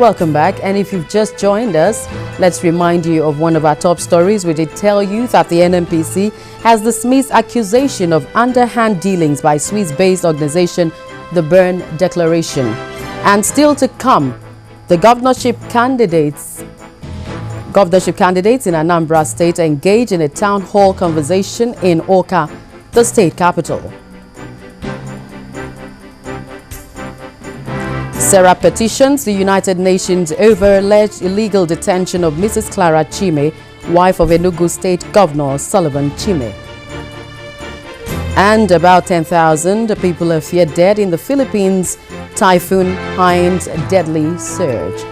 Welcome back, and if you've just joined us, let's remind you of one of our top stories. We did tell you that the NNPC has dismissed accusation of underhand dealings by Swiss-based organization the Bern Declaration. And still to come, the governorship candidates in Anambra State engage in a town hall conversation in Awka, the state capital. Sarah petitions the United Nations over alleged illegal detention of Mrs. Clara Chime, wife of Enugu State Governor Sullivan Chime. And about 10,000 people are feared dead in the Philippines Typhoon Haiyan's deadly surge.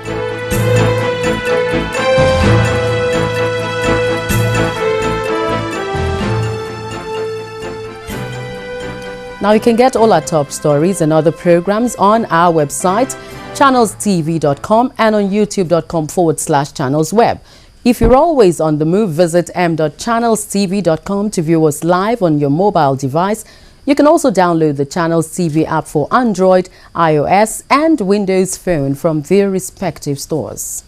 Now you can get all our top stories and other programs on our website, channelstv.com, and on youtube.com/channelsweb. If you're always on the move, visit m.channelstv.com to view us live on your mobile device. You can also download the Channels TV app for Android, iOS, and Windows Phone from their respective stores.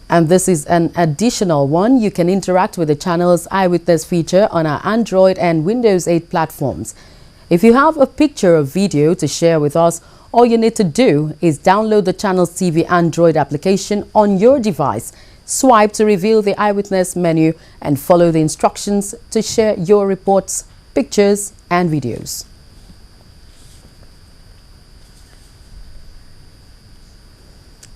And this is an additional one. You can interact with the channel's Eyewitness feature on our Android and Windows 8 platforms. If you have a picture or video to share with us, all you need to do is download the Channels TV Android application on your device, swipe to reveal the Eyewitness menu, and follow the instructions to share your reports, pictures, and videos.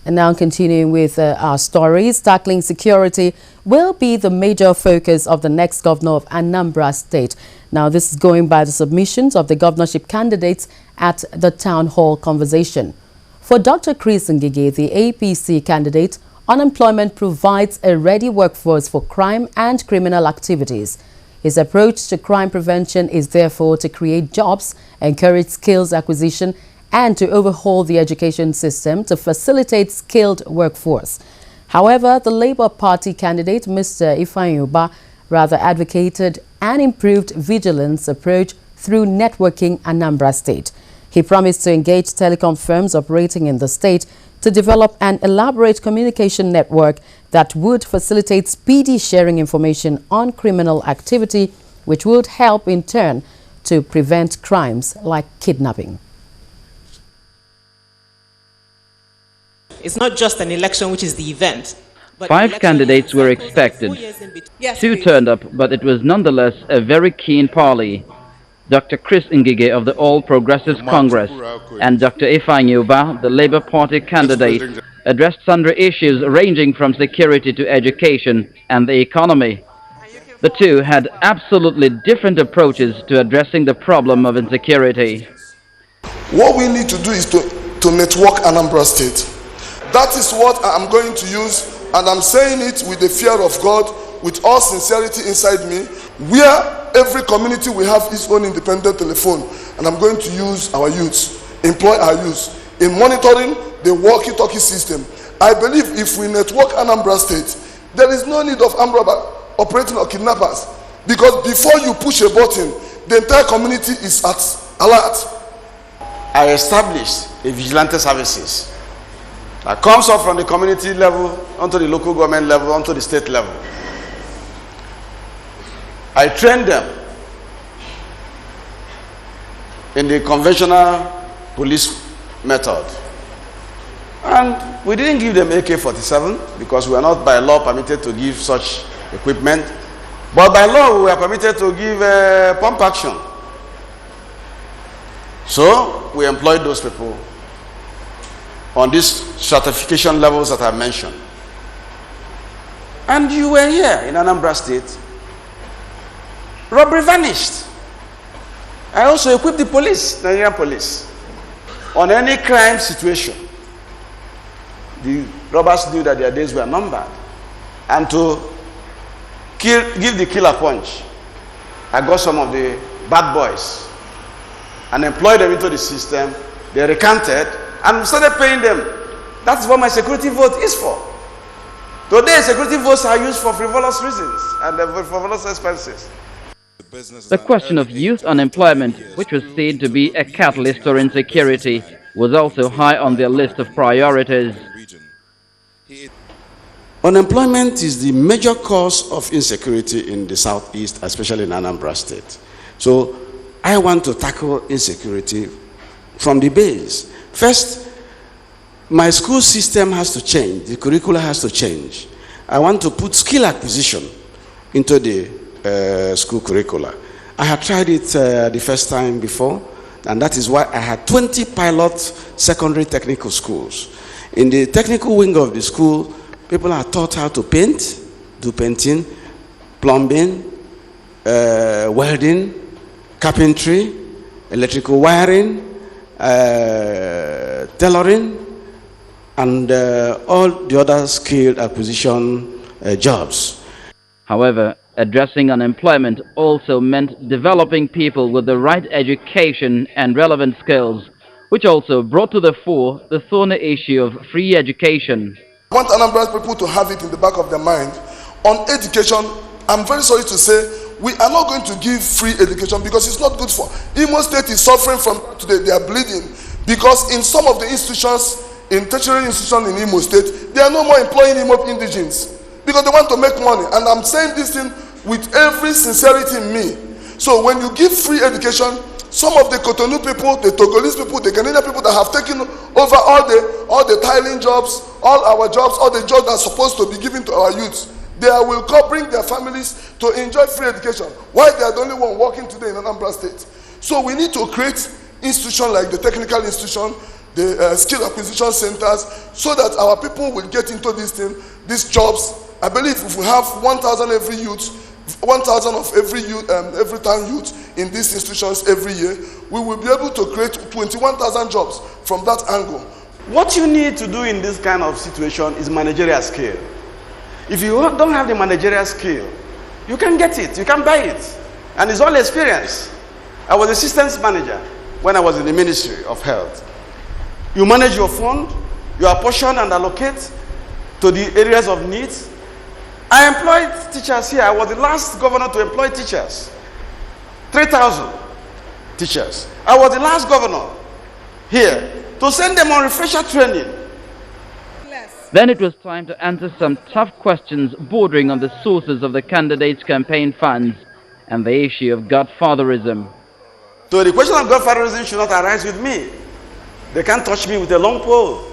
And now continuing with our stories, tackling security will be the major focus of the next governor of Anambra State. Now, this is going by the submissions of the governorship candidates at the town hall conversation. For Dr. Chris Ngige, the APC candidate, unemployment provides a ready workforce for crime and criminal activities. His approach to crime prevention is therefore to create jobs, encourage skills acquisition, and to overhaul the education system to facilitate skilled workforce. However, the Labour Party candidate, Mr. Ifeanyi rather advocated an improved vigilance approach through networking Anambra State. He promised to engage telecom firms operating in the state to develop an elaborate communication network that would facilitate speedy sharing information on criminal activity, which would help in turn to prevent crimes like kidnapping. It's not just an election which is the event. But 5 candidates were expected. Yes, 2 turned up, but it was nonetheless a very keen parley. Dr. Chris Ngige of the All Progressives Congress and Dr. Ifeanyi, the Labour Party candidate, addressed sundry issues ranging from security to education and the economy. The two had absolutely different approaches to addressing the problem of insecurity. What we need to do is to network Anambra State. That is what I'm going to use, and I'm saying it with the fear of God, with all sincerity inside me, where every community will have its own independent telephone, and I'm going to use our youths, employ our youths in monitoring the walkie-talkie system. I believe if we network Anambra State, there is no need of armed robber operating or kidnappers, because before you push a button, the entire community is at alert. I established a vigilante services that comes up from the community level onto the local government level, onto the state level. I trained them in the conventional police method. And we didn't give them AK-47 because we are not by law permitted to give such equipment. But by law, we are permitted to give pump action. So we employed those people on these certification levels that I mentioned. And you were here in Anambra State. Robbery vanished. I also equipped the police, the Nigerian police, on any crime situation. The robbers knew that their days were numbered. And to give the killer punch, I got some of the bad boys and employed them into the system. They recanted and started paying them. That's what my security vote is for. Today, security votes are used for frivolous reasons and for frivolous expenses. The question of youth unemployment, which was seen to be a catalyst for insecurity, was also high on their list of priorities. Unemployment is the major cause of insecurity in the southeast, especially in Anambra State. So I want to tackle insecurity from the base. First, my school system has to change. The curricula has to change. I want to put skill acquisition into the school curricula. I had tried it the first time before, and that is why I had 20 pilot secondary technical schools. In the technical wing of the school, people are taught how to paint, do painting, plumbing, welding, carpentry, electrical wiring, tailoring, and all the other skilled acquisition jobs. However, addressing unemployment also meant developing people with the right education and relevant skills, which also brought to the fore the thorny issue of free education. I want Anambra people to have it in the back of their mind. On education, I'm very sorry to say, we are not going to give free education because it's not good for. Imo State is suffering from today, they are bleeding. Because in some of the institutions, in tertiary institutions in Imo State, they are no more employing Imo indigenes because they want to make money. And I'm saying this thing with every sincerity in me. So when you give free education, some of the Cotonou people, the Togolese people, the Ghanaian people that have taken over all the tiling jobs, all our jobs, all the jobs that are supposed to be given to our youths, they will come bring their families to enjoy free education. Why they are the only one working today in Anambra State? So we need to create institutions like the technical institution, the skill acquisition centers, so that our people will get into this thing, these jobs. I believe if we have 1,000 every youth, 1,000 of every town youth in these institutions every year, we will be able to create 21,000 jobs from that angle. What you need to do in this kind of situation is managerial skill. If you don't have the managerial skill, you can get it, you can buy it. And it's all experience. I was assistant manager when I was in the Ministry of Health. You manage your fund, you apportion and allocate to the areas of needs. I employed teachers here. I was the last governor to employ teachers. 3,000 teachers. I was the last governor here to send them on refresher training. Then it was time to answer some tough questions bordering on the sources of the candidates' campaign funds and the issue of godfatherism. So the question of godfatherism should not arise with me. They can't touch me with a long pole.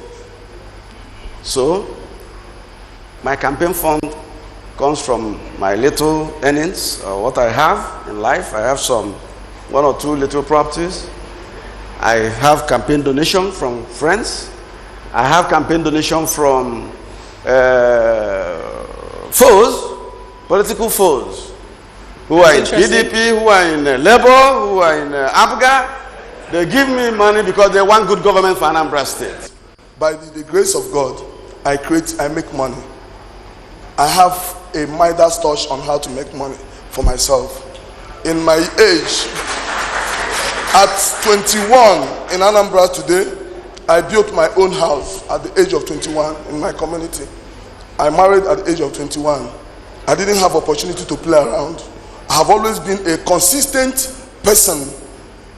So, my campaign fund comes from my little earnings, or what I have in life. I have one or two little properties. I have campaign donation from friends. I have campaign donation from foes, political foes, who are in PDP, who are in Labour, who are in ABGA. They give me money because they want good government for Anambra State. By the grace of God, I make money. I have a Midas touch on how to make money for myself. In my age, at 21 in Anambra today, I built my own house at the age of 21 in my community. I married at the age of 21. I didn't have opportunity to play around. I have always been a consistent person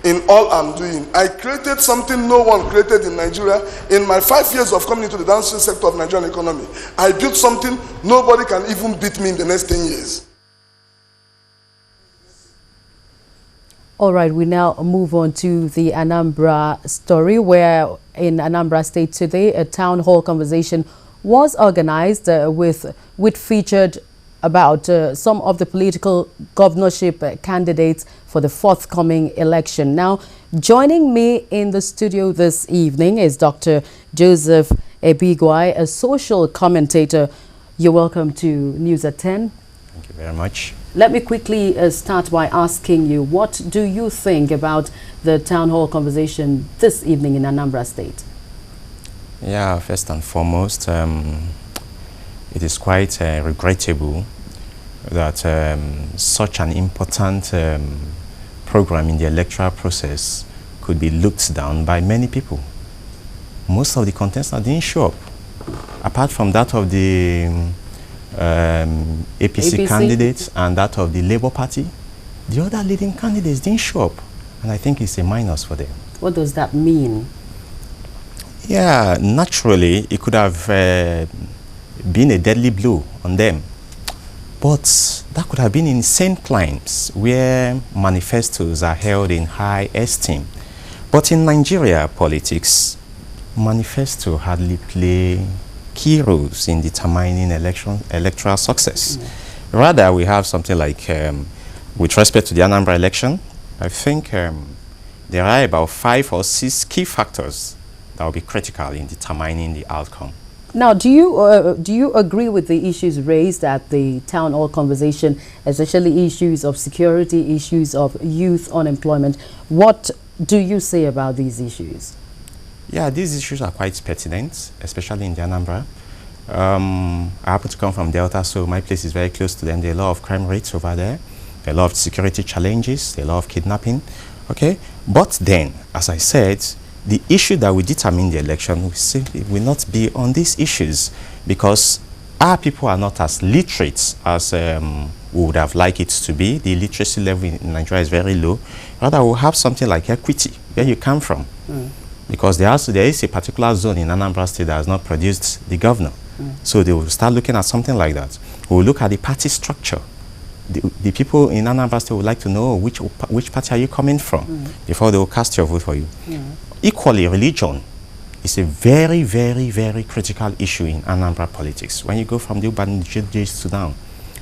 in all I'm doing. I created something no one created in Nigeria. In my 5 years of coming into the downstream sector of Nigerian economy, I built something nobody can even beat me in the next 10 years. All right, we now move on to the Anambra story, where in Anambra State today, a town hall conversation was organized which featured about some of the political governorship candidates for the forthcoming election. Now, joining me in the studio this evening is Dr. Joseph Ebigwai, a social commentator. You're welcome to News at 10. Thank you very much. Let me quickly start by asking you, what do you think about the town hall conversation this evening in Anambra State? Yeah, first and foremost, it is quite regrettable that such an important program in the electoral process could be looked down by many people. Most of the contestants didn't show up. Apart from that of the APC candidates and that of the Labour Party, the other leading candidates didn't show up. And I think it's a minus for them. What does that mean? Yeah, naturally, it could have been a deadly blow on them. But that could have been in same climes where manifestos are held in high esteem. But in Nigeria politics, manifesto hardly play key roles in determining electoral success. Rather, we have something like, with respect to the Anambra election, I think there are about 5 or 6 key factors that will be critical in determining the outcome. Now, do you agree with the issues raised at the town hall conversation, especially issues of security, issues of youth unemployment? What do you say about these issues? Yeah, these issues are quite pertinent, especially in the Anambra. I happen to come from Delta, so my place is very close to them. There are a lot of crime rates over there. There are a lot of security challenges. There are a lot of kidnapping. Okay, but then, as I said, the issue that will determine the election will simply will not be on these issues, because our people are not as literate as we would have liked it to be. The literacy level in Nigeria is very low. Rather, we'll have something like equity, where you come from. Because there is a particular zone in Anambra State that has not produced the governor. So they will start looking at something like that. We'll look at the party structure. The people in Anambra State would like to know which party are you coming from before they will cast your vote for you. Equally, religion is a very, very, very critical issue in Anambra politics. When you go from the Ubanijis to down,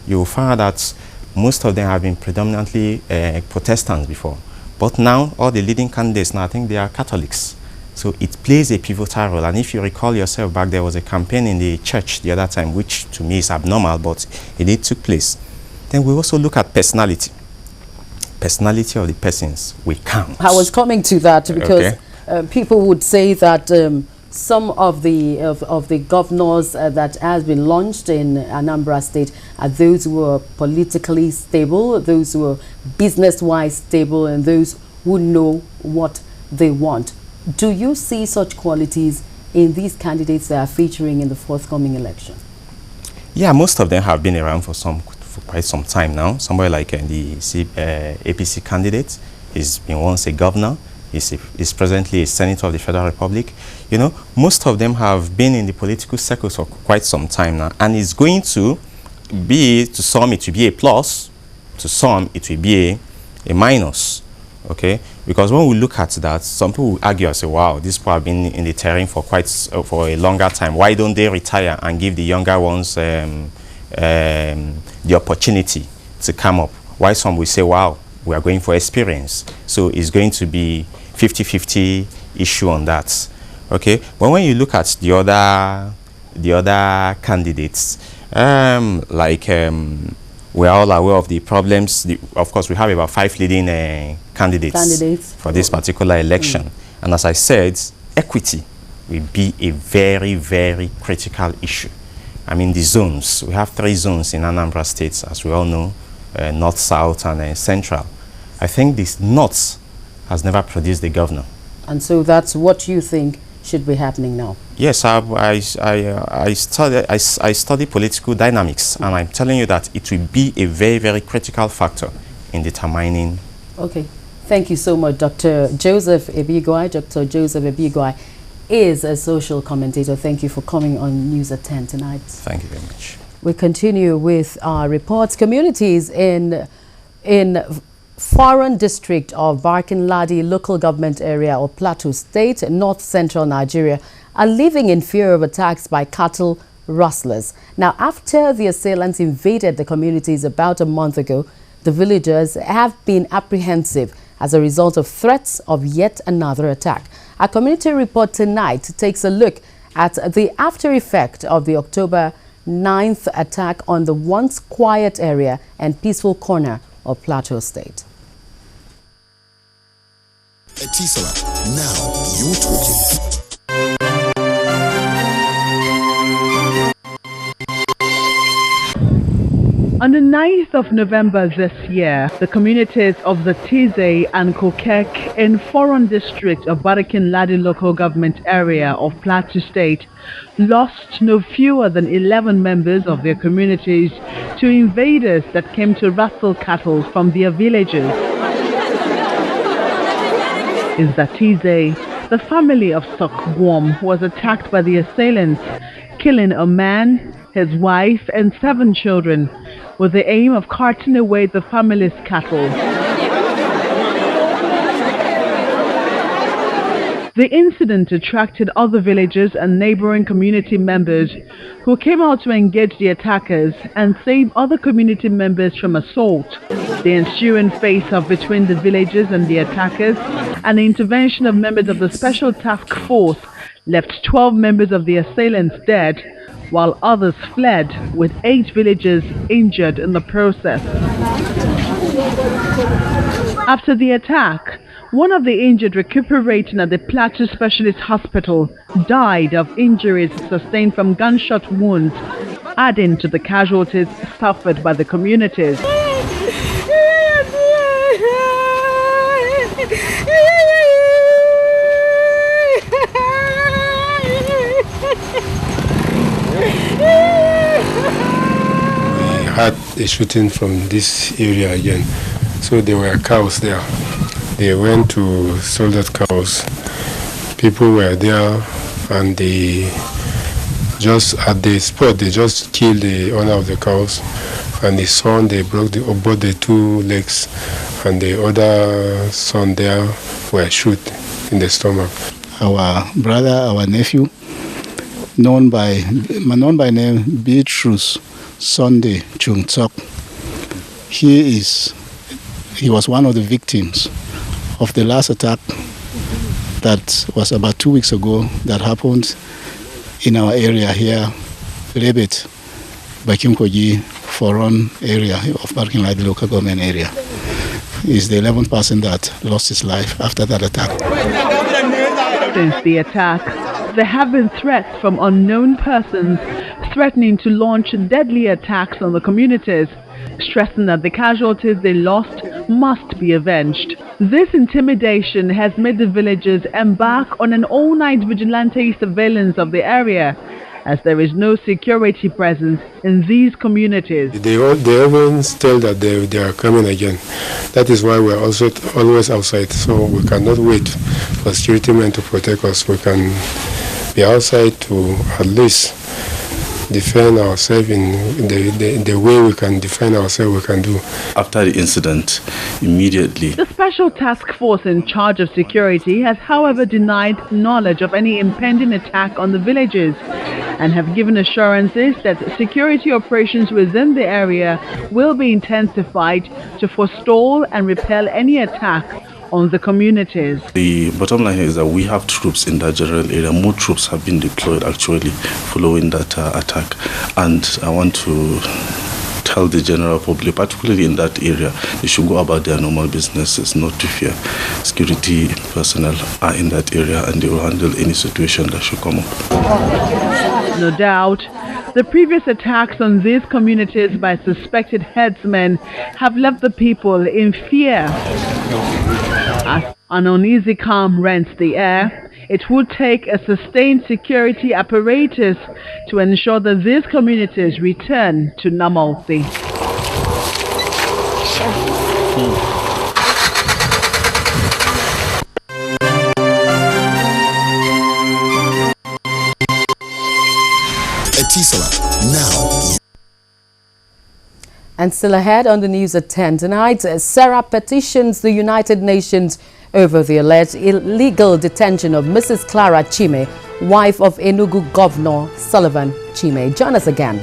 you will find that most of them have been predominantly Protestants before. But now, all the leading candidates now, I think they are Catholics. So it plays a pivotal role. And if you recall yourself back, there was a campaign in the church the other time, which to me is abnormal, but it took place. Then we also look at personality. Personality of the persons will count. I was coming to that because people would say that some of the governors that has been launched in Anambra State are those who are politically stable, those who are business-wise stable, and those who know what they want. Do you see such qualities in these candidates that are featuring in the forthcoming election? Yeah, most of them have been around for quite some time now. Somebody like the APC candidate, he's been once a governor. He's presently a senator of the Federal Republic. You know, most of them have been in the political circles for quite some time now, and it's going to be, to some it will be a plus, to some it will be a minus. Okay, because when we look at that, some people will argue and say, wow, these people have been in the terrain for for a longer time. Why don't they retire and give the younger ones the opportunity to come up? Why some will say, wow, we are going for experience. So it's going to be 50-50 issue on that. Okay, but when you look at the other candidates, we're all aware of the problems. Of course, we have about 5 leading candidates for this particular election. And as I said, equity will be a very, very critical issue. I mean, the zones. We have 3 zones in Anambra State, as we all know, North, South, and Central. I think this North has never produced the governor. And so that's what you think should be happening now? Yes, I study political dynamics, and I'm telling you that it will be a very, very critical factor in determining. Okay, thank you so much, Dr. Joseph Ebigoi. Dr. Joseph Ebigoi is a social commentator. Thank you for coming on News at 10 tonight. Thank you very much. We continue with our reports. Communities in Foreign District of Barkin-Ladi local government area of Plateau State, north central Nigeria, are living in fear of attacks by cattle rustlers. Now, after the assailants invaded the communities about a month ago, the villagers have been apprehensive as a result of threats of yet another attack. Our community report tonight takes a look at the after effect of the October 9th attack on the once quiet area and peaceful corner of Plateau State. Etisala, now you're talking. On the 9th of November this year, the communities of the Tize and Kokek in Foreign District of Barkin-Ladi local government area of Plateau State lost no fewer than 11 members of their communities to invaders that came to rustle cattle from their villages. In Zatize, The family of Sokbom was attacked by the assailants, killing a man, his wife, and 7 children, with the aim of carting away the family's cattle. The incident attracted other villagers and neighboring community members who came out to engage the attackers and save other community members from assault. The ensuing face-off between the villagers and the attackers and the intervention of members of the Special Task Force left 12 members of the assailants dead, while others fled, with 8 villagers injured in the process. After the attack, one of the injured recuperating at the Plateau Specialist Hospital died of injuries sustained from gunshot wounds, adding to the casualties suffered by the communities. We had a shooting from this area again, so there were cows there. They went to soldered cows. People were there, and they just at the spot they just killed the owner of the cows, and the son they broke both the 2 legs, and the other son there were shot in the stomach. Our brother, our nephew, known by name Beatrice Sunday Chungtsok, he was one of the victims of the last attack that was about 2 weeks ago that happened in our area here, Rebet, Bakimkoji, Foron area of Barking-Ladi local government area. He's the 11th person that lost his life after that attack. Since the attack, there have been threats from unknown persons threatening to launch deadly attacks on the communities, stressing that the casualties they lost must be avenged. This intimidation has made the villagers embark on an all-night vigilante surveillance of the area, as there is no security presence in these communities. They even tell that they are coming again. That is why we're also always outside, so we cannot wait for security men to protect us. We can be outside to at least defend ourselves in the way we can defend ourselves, we can do. After the incident, immediately. The Special Task Force in charge of security has, however, denied knowledge of any impending attack on the villages and have given assurances that security operations within the area will be intensified to forestall and repel any attack on the communities. The bottom line is that we have troops in that general area. More troops have been deployed actually following that attack, and I want to tell the general public, particularly in that area, they should go about their normal businesses, not to fear. Security personnel are in that area and they will handle any situation that should come up. No doubt, the previous attacks on these communities by suspected headsmen have left the people in fear. As an uneasy calm rents the air, it would take a sustained security apparatus to ensure that these communities return to normalcy. Now. And still ahead on the news at 10 tonight, Sarah petitions the United Nations over the alleged illegal detention of Mrs. Clara Chime, wife of Enugu Governor Sullivan Chime. Join us again.